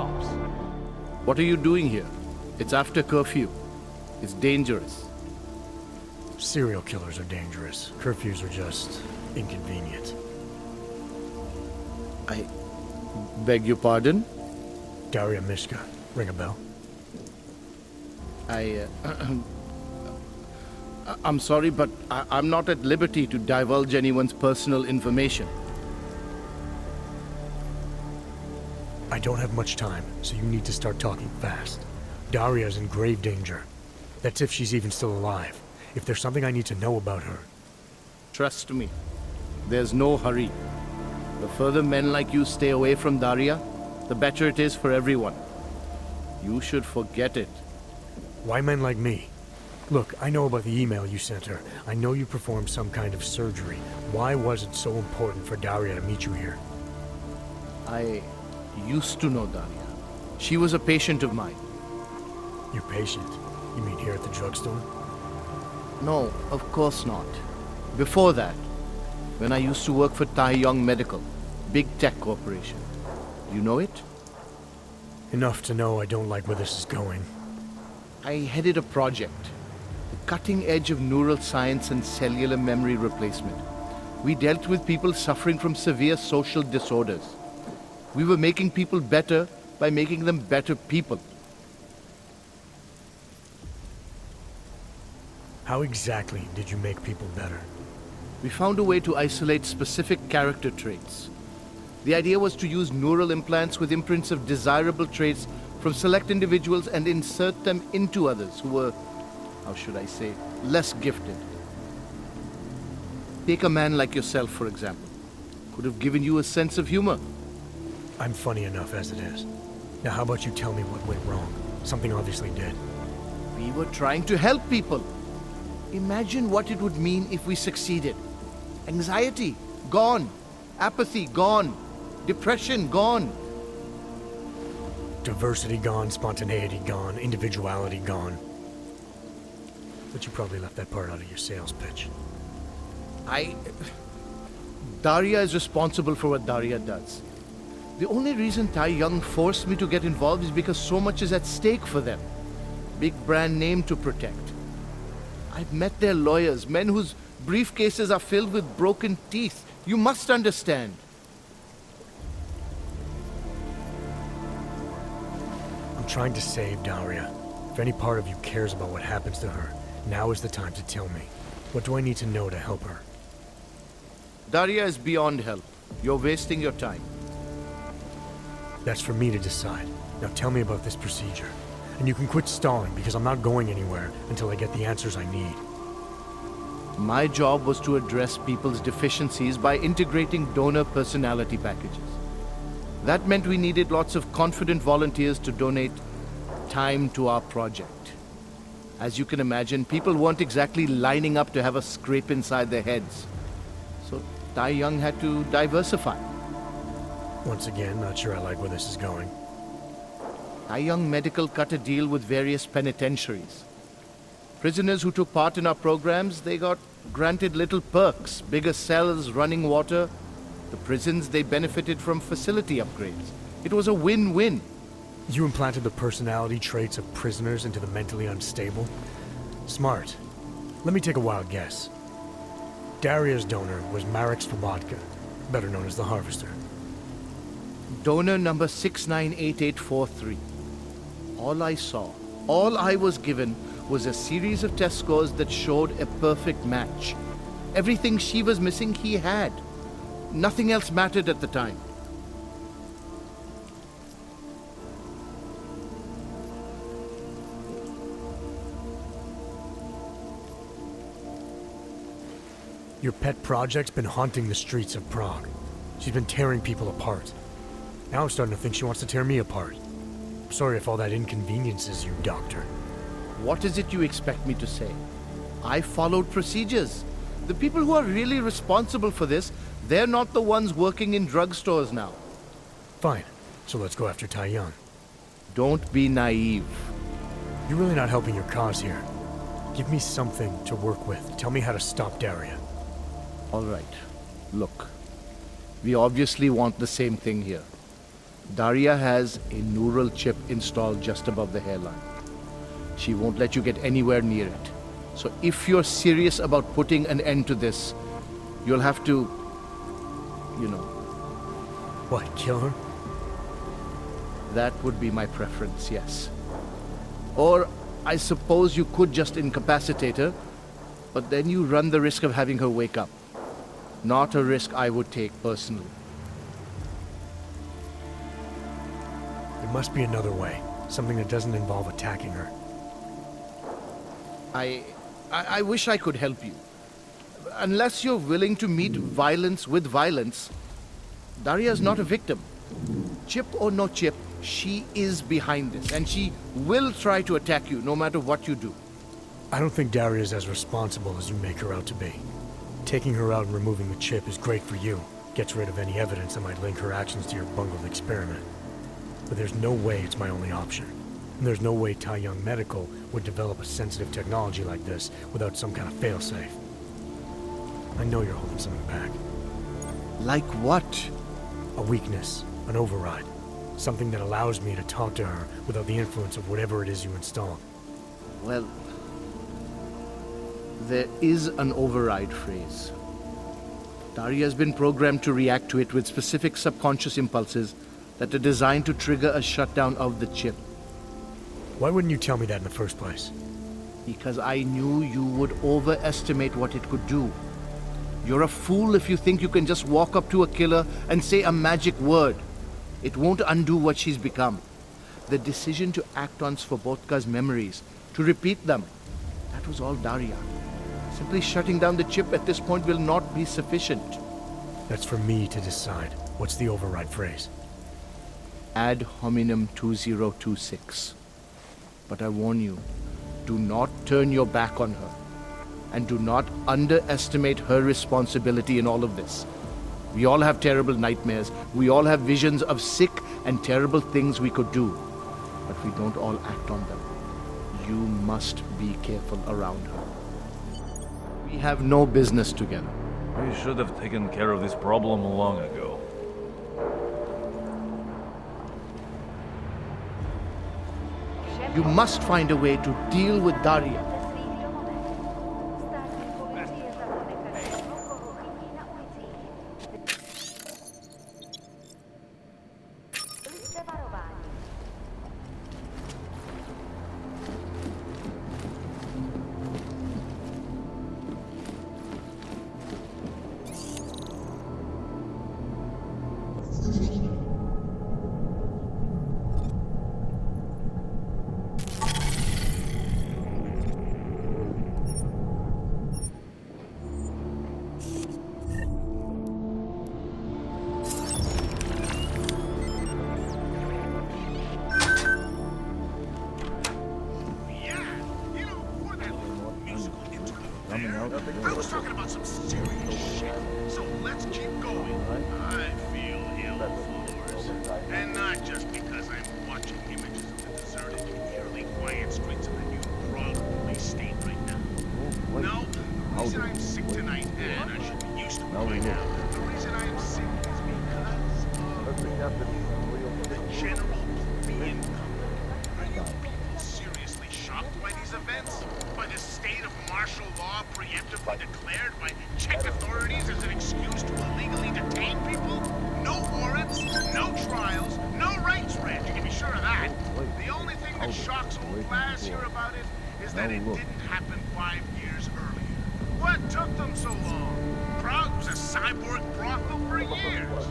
cops. What are you doing here? It's after curfew. It's dangerous. Serial killers are dangerous. Curfews are just inconvenient. I beg your pardon? Daria Mishka. Ring a bell? I'm sorry, but I'm not at liberty to divulge anyone's personal information. I don't have much time, so you need to start talking fast. Daria's in grave danger. That's if she's even still alive. If there's something I need to know about her. Trust me, there's no hurry. The further men like you stay away from Daria, the better it is for everyone. You should forget it. Why men like me? Look, I know about the email you sent her. I know you performed some kind of surgery. Why was it so important for Daria to meet you here? I used to know Daria. She was a patient of mine. Your patient? You mean here at the drugstore? No, of course not. Before that, when I used to work for Tai Yong Medical, big tech corporation. You know it? Enough to know I don't like where this is going. I headed a project, the cutting edge of neural science and cellular memory replacement. We dealt with people suffering from severe social disorders. We were making people better by making them better people. How exactly did you make people better? We found a way to isolate specific character traits. The idea was to use neural implants with imprints of desirable traits from select individuals and insert them into others who were, how should I say, less gifted. Take a man like yourself, for example. Could have given you a sense of humor. I'm funny enough as it is. Now how about you tell me what went wrong? Something obviously did. We were trying to help people. Imagine what it would mean if we succeeded. Anxiety, gone. Apathy, gone. Depression, gone. Diversity gone, spontaneity gone, individuality gone. But you probably left that part out of your sales pitch. Daria is responsible for what Daria does. The only reason Tai Yong forced me to get involved is because so much is at stake for them. Big brand name to protect. I've met their lawyers, men whose briefcases are filled with broken teeth. You must understand. I'm trying to save Daria. If any part of you cares about what happens to her, now is the time to tell me. What do I need to know to help her? Daria is beyond help. You're wasting your time. That's for me to decide. Now tell me about this procedure. And you can quit stalling, because I'm not going anywhere until I get the answers I need. My job was to address people's deficiencies by integrating donor personality packages. That meant we needed lots of confident volunteers to donate time to our project. As you can imagine, people weren't exactly lining up to have a scrape inside their heads. So Tai Yong had to diversify. Once again, not sure I like where this is going. Tai Yong Medical cut a deal with various penitentiaries. Prisoners who took part in our programs, they got granted little perks, bigger cells, running water. The prisons, they benefited from facility upgrades. It was a win-win. You implanted the personality traits of prisoners into the mentally unstable? Smart. Let me take a wild guess. Daria's donor was Marek Svobotka, better known as the Harvester. Donor number 698843. All I saw, all I was given, was a series of test scores that showed a perfect match. Everything she was missing, he had. Nothing else mattered at the time. Your pet project's been haunting the streets of Prague. She's been tearing people apart. Now I'm starting to think she wants to tear me apart. I'm sorry if all that inconveniences you, Doctor. What is it you expect me to say? I followed procedures. The people who are really responsible for this, they're not the ones working in drugstores now. Fine. So let's go after Tai Yong. Don't be naive. You're really not helping your cause here. Give me something to work with. Tell me how to stop Daria. All right. Look, we obviously want the same thing here. Daria has a neural chip installed just above the hairline. She won't let you get anywhere near it. So if you're serious about putting an end to this, you'll have to, you know, What, kill her? that would be my preference, yes. Or I suppose you could just incapacitate her, but then you run the risk of having her wake up. Not a risk I would take personally. There must be another way. Something that doesn't involve attacking her. I wish I could help you. Unless you're willing to meet violence with violence, Daria's not a victim. Chip or no chip, she is behind this, and she will try to attack you no matter what you do. I don't think Daria's as responsible as you make her out to be. Taking her out and removing the chip is great for you. Gets rid of any evidence that might link her actions to your bungled experiment. But there's no way it's my only option. And there's no way Tai Yong Medical would develop a sensitive technology like this without some kind of failsafe. I know you're holding something back. Like what? A weakness, an override. Something that allows me to talk to her without the influence of whatever it is you install. Well, there is an override phrase. Daria's been programmed to react to it with specific subconscious impulses that are designed to trigger a shutdown of the chip. Why wouldn't you tell me that in the first place? Because I knew you would overestimate what it could do. You're a fool if you think you can just walk up to a killer and say a magic word. It won't undo what she's become. The decision to act on Svobodka's memories, to repeat them, that was all Daria. Simply shutting down the chip at this point will not be sufficient. That's for me to decide. What's the override phrase? Ad hominem 2026. But I warn you, do not turn your back on her. And do not underestimate her responsibility in all of this. We all have terrible nightmares. We all have visions of sick and terrible things we could do. But we don't all act on them. You must be careful around her. We have no business together. We should have taken care of this problem long ago. You must find a way to deal with Daria. I was talking about some serious shit, so let's keep going. I feel ill, followers. And not just because I'm watching images of the deserted, eerily quiet streets of the new Prague police state right now. No, the reason I'm sick tonight, and I should be used to it by now, the reason I am sick is because of the general plebeian public. Are you people seriously shocked by these events? By the state of martial law preemptively declared by Czech authorities as an excuse to illegally detain people? No warrants, no trials, no rights read, you can be sure of that. The only thing that shocks old glass here about it is that it didn't happen 5 years earlier. What took them so long? Prague was a cyborg brothel for years.